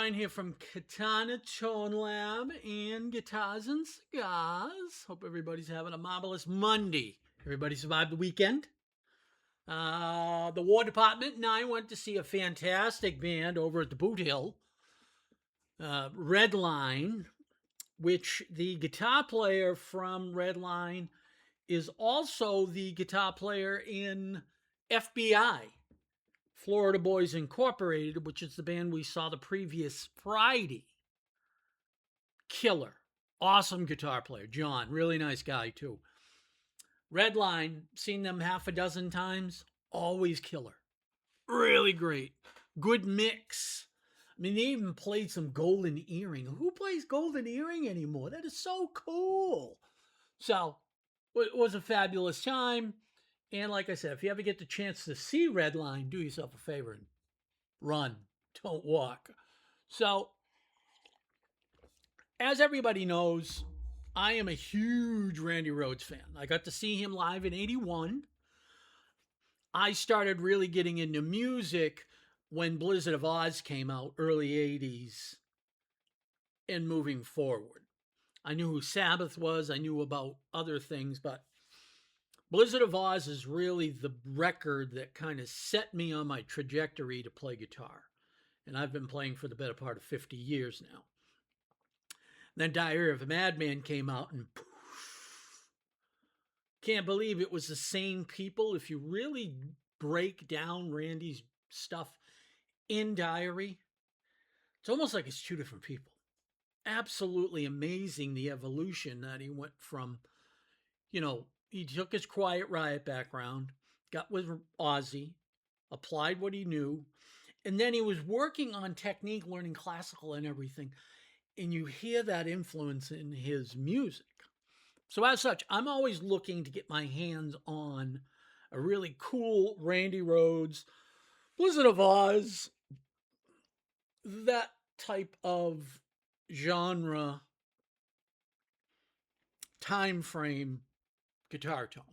Ryan here from Katana Tone Lab and Guitars and Cigars. Hope everybody's having a marvelous Monday. Everybody survived the weekend. The War Department and I went to see a fantastic band over at the Boot Hill, Redline, which the guitar player from Redline is also the guitar player in FBI, Florida Boys Incorporated, which is the band we saw the previous Friday. Killer. Awesome guitar player. John, really nice guy too. Redline, seen them half a dozen times. Always killer. Really great. Good mix. I mean, they even played some Golden Earring. Who plays Golden Earring anymore? That is so cool. So, it was a fabulous time. And like I said, if you ever get the chance to see Redline, do yourself a favor and run. Don't walk. So, as everybody knows, I am a huge Randy Rhoads fan. I got to see him live in '81. I started really getting into music when Blizzard of Oz came out, early '80s, and moving forward. I knew who Sabbath was. I knew about other things, but Blizzard of Oz is really the record that kind of set me on my trajectory to play guitar. And I've been playing for the better part of 50 years now. Then Diary of a Madman came out and poof, can't believe it was the same people. If you really break down Randy's stuff in Diary, it's almost like it's two different people. Absolutely amazing, the evolution that he went from, he took his Quiet Riot background, got with Ozzy, applied what he knew, and then he was working on technique, learning classical and everything. And you hear that influence in his music. So as such, I'm always looking to get my hands on a really cool Randy Rhoads, Blizzard of Oz, that type of genre, time frame guitar tone.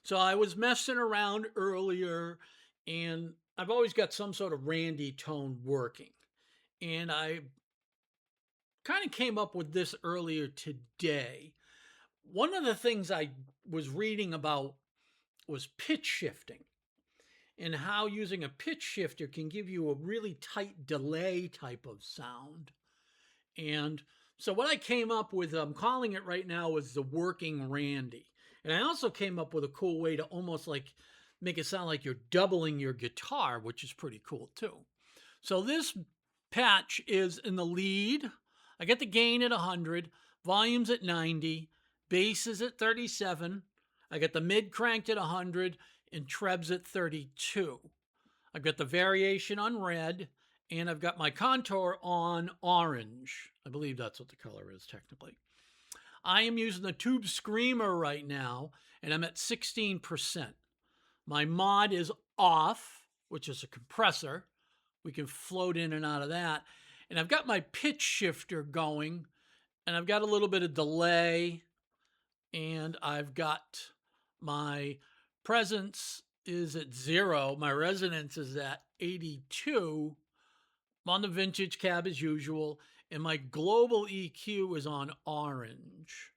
So I was messing around earlier, and I've always got some sort of Randy tone working. And I kind of came up with this earlier today. One of the things I was reading about was pitch shifting and how using a pitch shifter can give you a really tight delay type of sound. And so what I came up with, I'm calling it right now, is the working Randy. And I also came up with a cool way to almost like make it sound like you're doubling your guitar, which is pretty cool too. So this patch is in the lead. I got the gain at 100, volumes at 90, bass is at 37. I got the mid cranked at 100 and trebs at 32. I've got the variation on red, and I've got my contour on orange. I believe that's what the color is technically. I am using the Tube Screamer right now, and I'm at 16%. My mod is off, which is a compressor. We can float in and out of that. And I've got my pitch shifter going, and I've got a little bit of delay, and I've got my presence is at 0. My resonance is at 82. I'm on the vintage cab as usual, and my global EQ is on orange.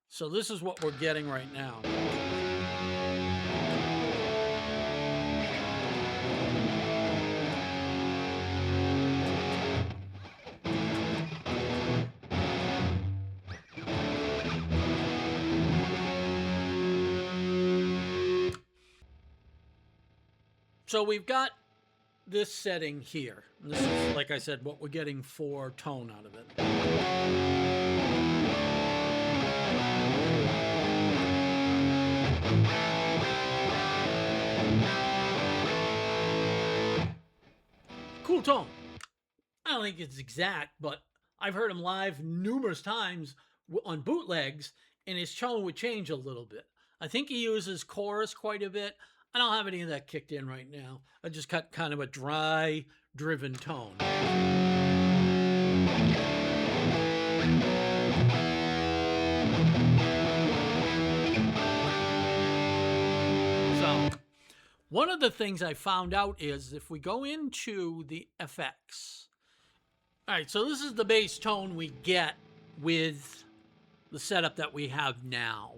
So this is what we're getting right now. So we've got this setting here. And this is, like I said, what we're getting for tone out of it. Cool tone. I don't think it's exact, but I've heard him live numerous times on bootlegs, and his tone would change a little bit. I think he uses chorus quite a bit. I don't have any of that kicked in right now. I just got kind of a dry, driven tone. So, one of the things I found out is if we go into the FX All right, so this is the bass tone we get with the setup that we have now.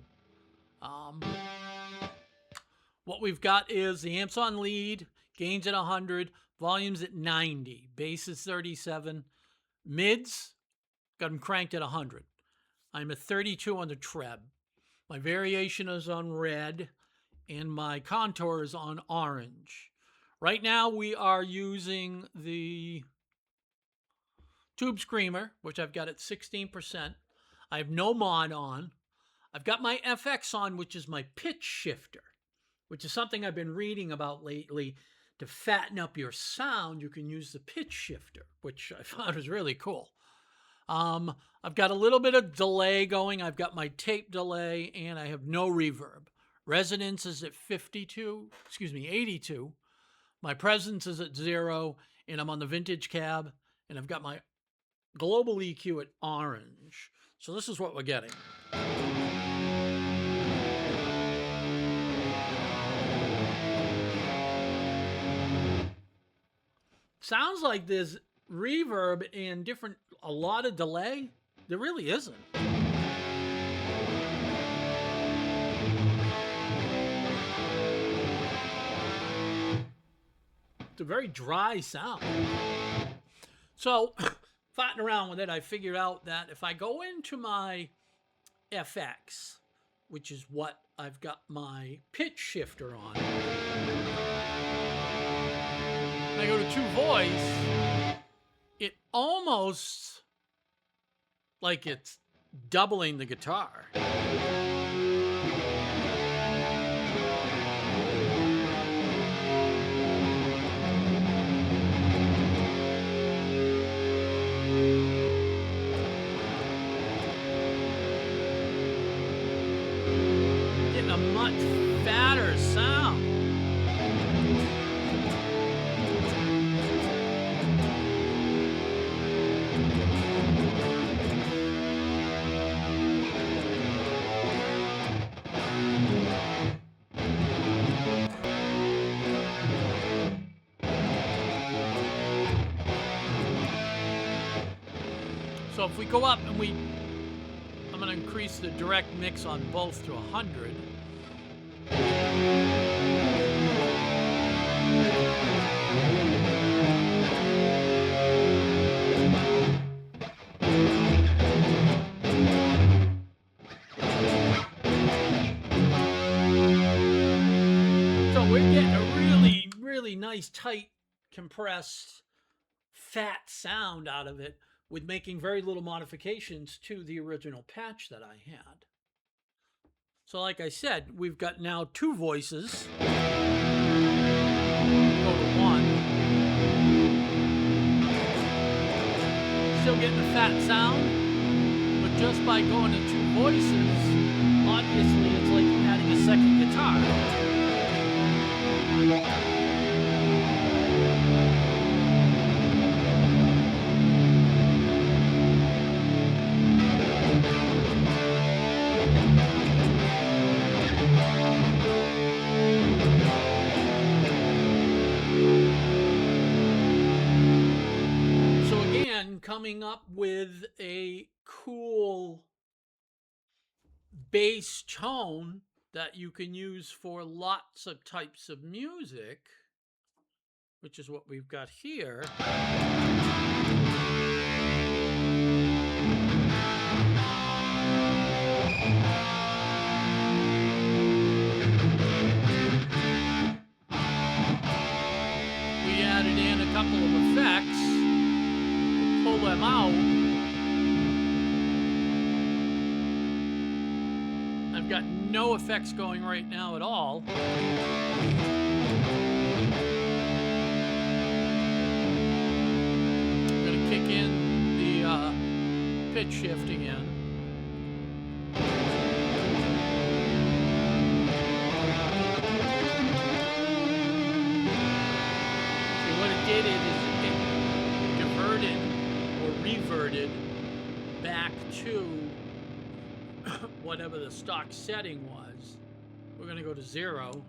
What we've got is the amps on lead, gains at 100, volumes at 90, bass is 37, mids, got them cranked at 100. I'm at 32 on the treb. My variation is on red, and my contour is on orange. Right now we are using the Tube Screamer, which I've got at 16%. I have no mod on. I've got my FX on, which is my pitch shifter, which is something I've been reading about lately. To fatten up your sound, you can use the pitch shifter, which I found is really cool. I've got a little bit of delay going. I've got my tape delay, and I have no reverb. Resonance is at 82. My presence is at 0, and I'm on the vintage cab, and I've got my global EQ at orange. So this is what we're getting. Sounds like there's reverb and a lot of delay. There really isn't. It's a very dry sound. So, fighting around with it, I figured out that if I go into my FX, which is what I've got my pitch shifter on, and I go to 2 voice, it almost like it's doubling the guitar. Getting a much fatter sound. So if we go up and I'm going to increase the direct mix on both to 100. So we're getting a really, really nice, tight, compressed, fat sound out of it, with making very little modifications to the original patch that I had. So like I said, we've got now 2 voices. Go to 1. Still getting a fat sound, but just by going to 2 voices, obviously it's like adding a second guitar. Coming up with a cool bass tone that you can use for lots of types of music, which is what we've got here. We added in a couple of effects. Pull them out. I've got no effects going right now at all. I'm going to kick in the pitch shift again. See, what it did is it diverted or reverted back to whatever the stock setting was. We're going to go to 0.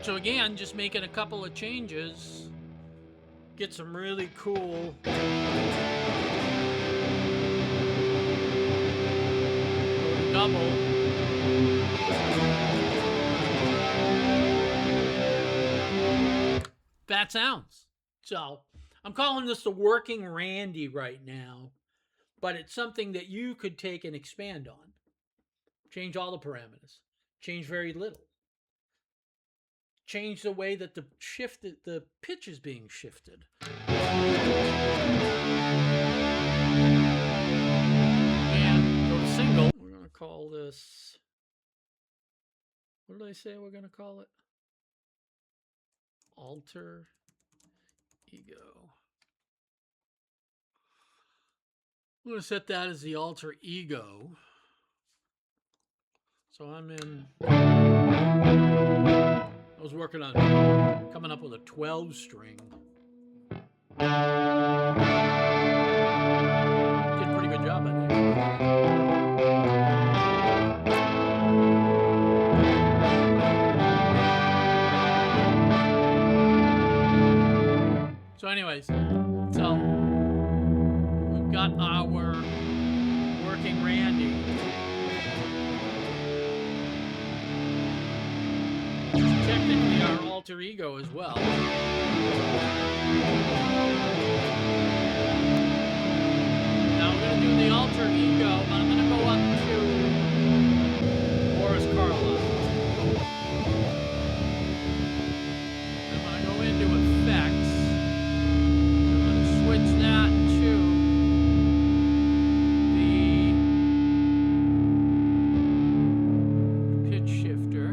So again, just making a couple of changes, get some really cool double. Fat sounds. So I'm calling this the working Randy right now, but it's something that you could take and expand on. Change all the parameters. Change very little. Change the way that the pitch is being shifted. And go to single. We're going to call this, what did I say we're going to call it? Alter ego. I'm going to set that as the alter ego. So I'm in, I was working on coming up with a 12 string. Did a pretty good job, I think. So anyways, so we've got our working Randy. Technically our alter ego as well. Now we're going to do the alter ego, but I'm going to go up to Boris Karloff. I'm going to go into effects. I'm going to switch that to the pitch shifter.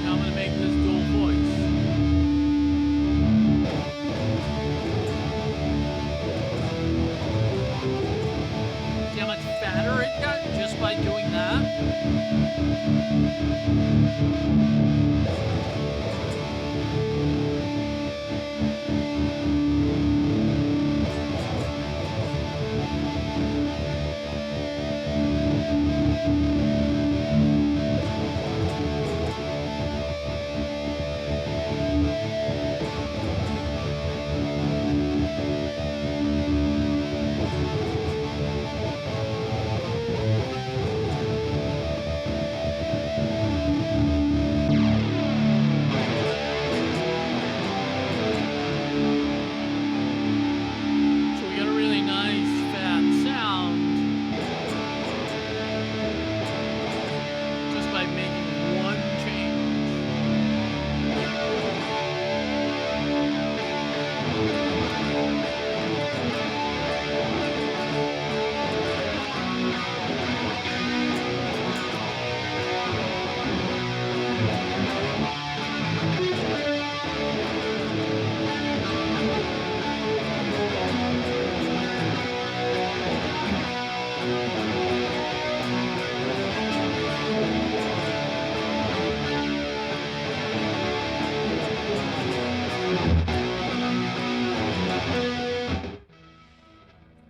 Now I'm going to make this dual voice. See how much fatter it got just by doing that?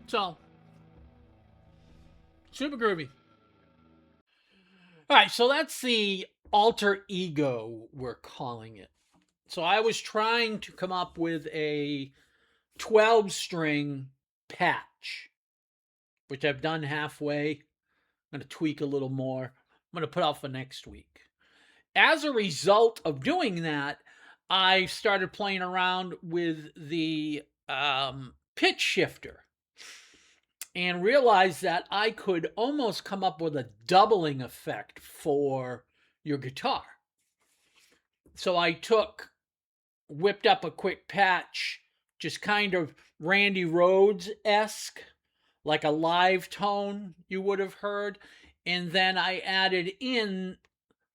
So, super groovy. All right, so that's the alter ego, we're calling it. So I was trying to come up with a 12 string patch, which I've done halfway. I'm going to tweak a little more. I'm going to put out for next week. As a result of doing that, I started playing around with the pitch shifter and realized that I could almost come up with a doubling effect for your guitar. So I whipped up a quick patch, just kind of Randy Rhoads-esque, like a live tone you would have heard. And then I added in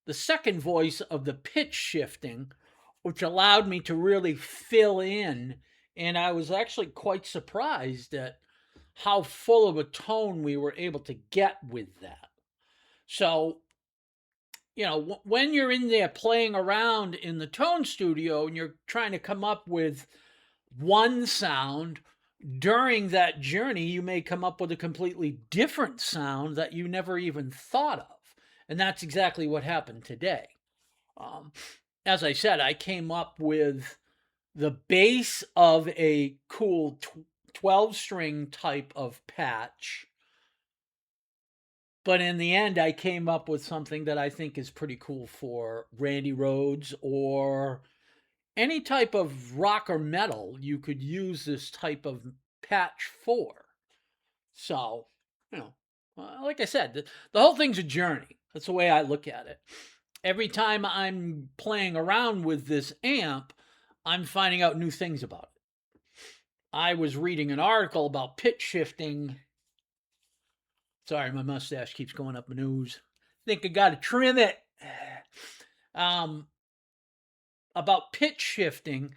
the second voice of the pitch shifting, which allowed me to really fill in. And I was actually quite surprised at how full of a tone we were able to get with that. So, you know, when you're in there playing around in the tone studio and you're trying to come up with one sound, during that journey, you may come up with a completely different sound that you never even thought of. And that's exactly what happened today. Um, as I said, I came up with the base of a cool 12 string type of patch. But in the end, I came up with something that I think is pretty cool for Randy Rhoads or any type of rock or metal you could use this type of patch for. So, you know, like I said, the whole thing's a journey. That's the way I look at it. Every time I'm playing around with this amp, I'm finding out new things about it. I was reading an article about pitch shifting. Sorry, my mustache keeps going up my nose. Think I got to trim it. About pitch shifting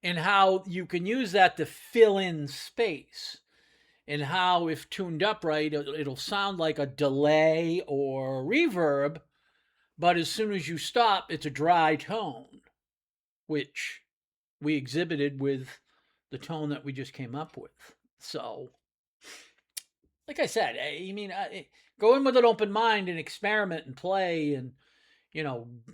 and how you can use that to fill in space, and how, if tuned up right, it'll sound like a delay or reverb, but as soon as you stop, it's a dry tone, which we exhibited with the tone that we just came up with. So, like I said, go in with an open mind and experiment and play, and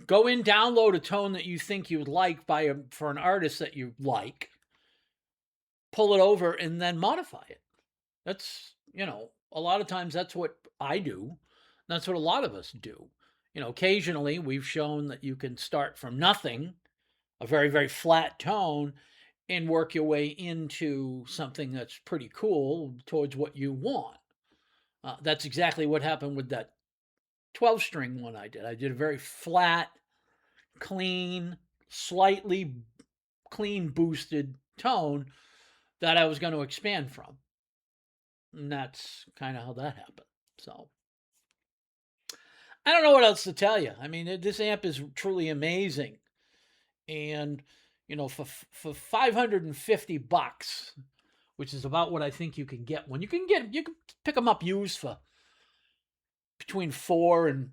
go in, download a tone that you think you would like for an artist that you like, pull it over, and then modify it. That's, a lot of times that's what I do. That's what a lot of us do. Occasionally we've shown that you can start from nothing, a very, very flat tone, and work your way into something that's pretty cool towards what you want. That's exactly what happened with that 12 string one I did. I did a very flat, clean, slightly clean boosted tone that I was going to expand from. And that's kind of how that happened. So I don't know what else to tell you. I mean, this amp is truly amazing. And, for $550, which is about what I think you can get one. You can pick them up used for between $400 and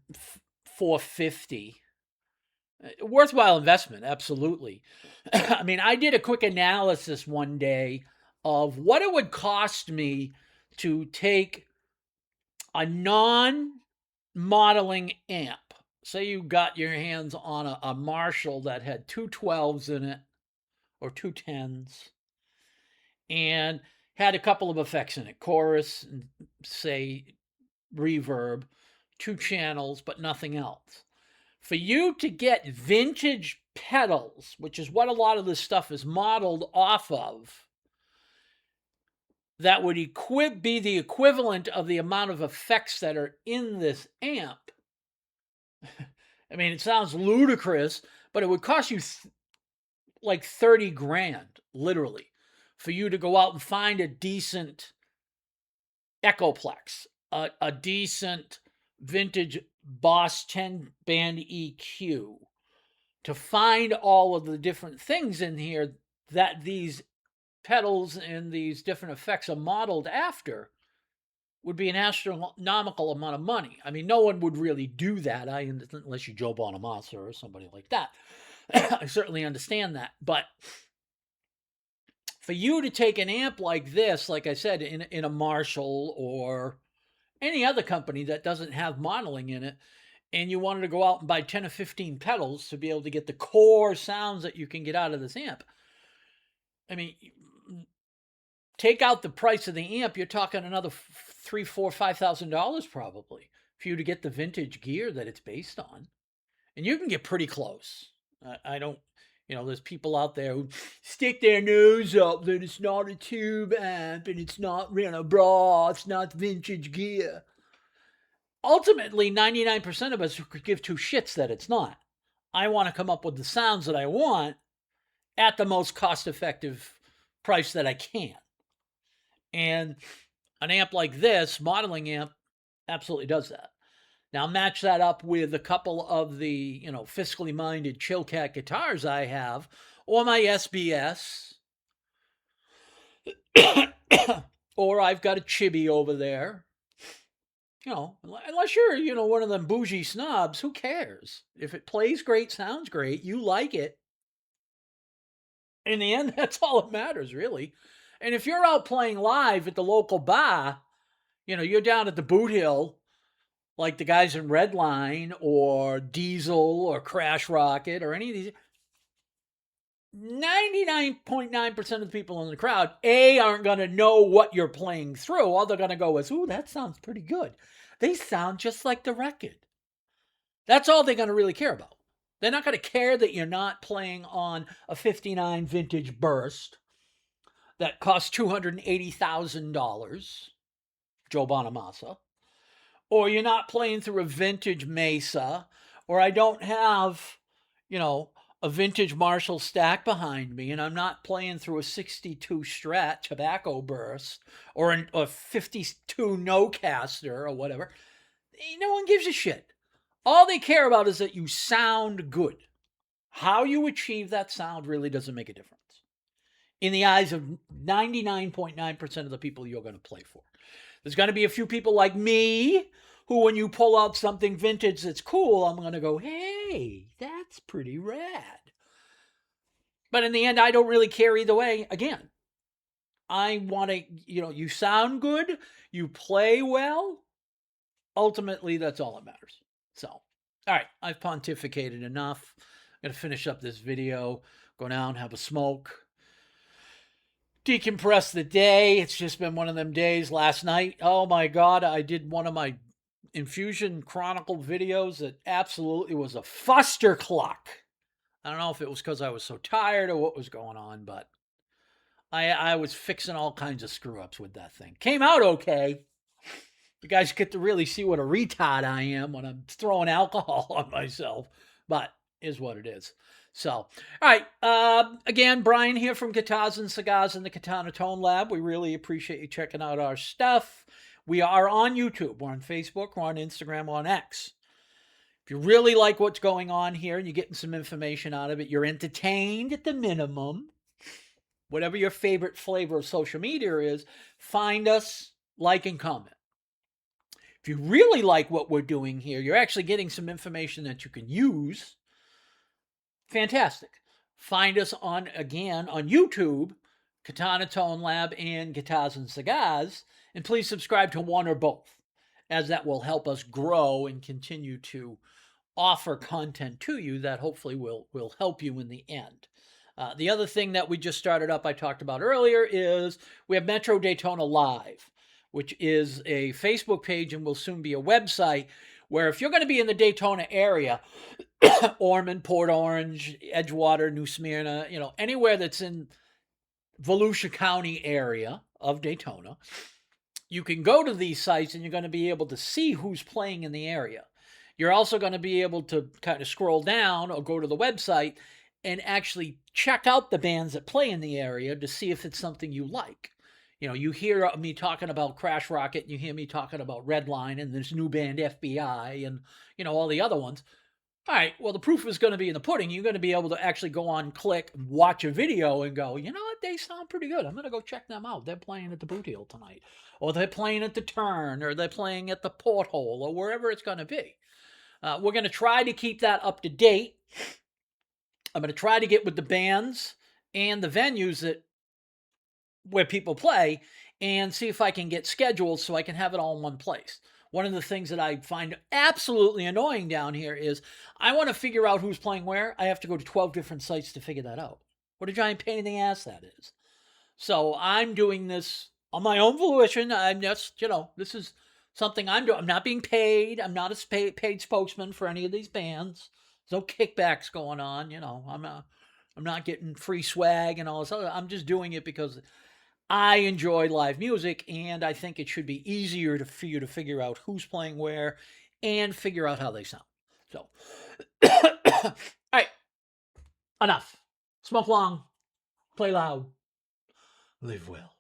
$450. Worthwhile investment, absolutely. I mean, I did a quick analysis one day of what it would cost me to take a non-modeling amp. Say you got your hands on a Marshall that had two 12s in it, or two 10s, and had a couple of effects in it, chorus and, say, reverb, two channels, but nothing else. For you to get vintage pedals, which is what a lot of this stuff is modeled off of, that would be the equivalent of the amount of effects that are in this amp. I mean, it sounds ludicrous, but it would cost you like 30 grand, literally, for you to go out and find a decent Echoplex, a decent vintage Boss 10 band EQ, to find all of the different things in here that these pedals and these different effects are modeled after, would be an astronomical amount of money. I mean, no one would really do that, unless you Joe Bonamassa or somebody like that. I certainly understand that. But for you to take an amp like this, like I said, in a Marshall or any other company that doesn't have modeling in it, and you wanted to go out and buy 10 or 15 pedals to be able to get the core sounds that you can get out of this amp, I mean, take out the price of the amp, you're talking another $3,000, $4,000, $5,000 probably for you to get the vintage gear that it's based on. And you can get pretty close. I don't, there's people out there who stick their nose up that it's not a tube amp and it's not, bra, it's not vintage gear. Ultimately, 99% of us could give two shits that it's not. I want to come up with the sounds that I want at the most cost-effective price that I can. And an amp like this, modeling amp, absolutely does that. Now, match that up with a couple of the, fiscally minded Chillcat guitars I have, or my SBS, or I've got a Chibi over there. Unless you're, one of them bougie snobs, who cares? If it plays great, sounds great, you like it. In the end, that's all that matters, really. And if you're out playing live at the local bar, you're down at the Boot Hill, like the guys in Redline or Diesel or Crash Rocket or any of these, 99.9% of the people in the crowd, aren't going to know what you're playing through. All they're going to go is, ooh, that sounds pretty good. They sound just like the record. That's all they're going to really care about. They're not going to care that you're not playing on a 59 vintage Burst that costs $280,000, Joe Bonamassa, or you're not playing through a vintage Mesa, or I don't have, a vintage Marshall stack behind me, and I'm not playing through a 62 Strat Tobacco Burst or a 52 No-Caster or whatever. No one gives a shit. All they care about is that you sound good. How you achieve that sound really doesn't make a difference in the eyes of 99.9% of the people you're going to play for. There's going to be a few people like me who, when you pull out something vintage that's cool, I'm going to go, hey, that's pretty rad. But in the end, I don't really care either way. Again, I want to, you sound good, you play well. Ultimately, that's all that matters. So, all right, I've pontificated enough. I'm going to finish up this video, go down, have a smoke, decompress the day. It's just been one of them days. Last night, oh my God, I did one of my Infusion Chronicle videos that absolutely was a fustercluck. I don't know if it was because I was so tired or what was going on, but I was fixing all kinds of screw-ups with that thing. Came out okay. You guys get to really see what a retard I am when I'm throwing alcohol on myself, but is what it is. So, all right. Again, Brian here from Guitars and Cigars in the Katana Tone Lab. We really appreciate you checking out our stuff. We are on YouTube. We're on Facebook. We're on Instagram. We're on X. If you really like what's going on here and you're getting some information out of it, you're entertained at the minimum, whatever your favorite flavor of social media is, find us, like, and comment. If you really like what we're doing here, you're actually getting some information that you can use. Fantastic. Find us on YouTube, Katana Tone Lab and Guitars and Cigars, and please subscribe to one or both, as that will help us grow and continue to offer content to you that hopefully will help you in the end. The other thing that we just started up, I talked about earlier, is we have Metro Daytona Live, which is a Facebook page and will soon be a website where if you're going to be in the Daytona area, Ormond, Port Orange, Edgewater, New Smyrna, anywhere that's in Volusia County area of Daytona, you can go to these sites and you're going to be able to see who's playing in the area. You're also going to be able to kind of scroll down or go to the website and actually check out the bands that play in the area to see if it's something you like. You hear me talking about Crash Rocket, and you hear me talking about Redline and this new band FBI and, all the other ones. All right, well, the proof is going to be in the pudding. You're going to be able to actually go on, click, watch a video and go, you know what, they sound pretty good. I'm going to go check them out. They're playing at the Boot Hill tonight, or they're playing at the Turn, or they're playing at the Porthole, or wherever it's going to be. We're going to try to keep that up to date. I'm going to try to get with the bands and the venues where people play and see if I can get schedules so I can have it all in one place. One of the things that I find absolutely annoying down here is I want to figure out who's playing where. I have to go to 12 different sites to figure that out. What a giant pain in the ass that is. So I'm doing this on my own volition. I'm just, this is something I'm doing. I'm not being paid. I'm not a paid spokesman for any of these bands. There's no kickbacks going on. I'm not getting free swag and all this other. I'm just doing it because I enjoy live music, and I think it should be easier for you to figure out who's playing where and figure out how they sound. So, all right, enough. Smoke long, play loud, live well.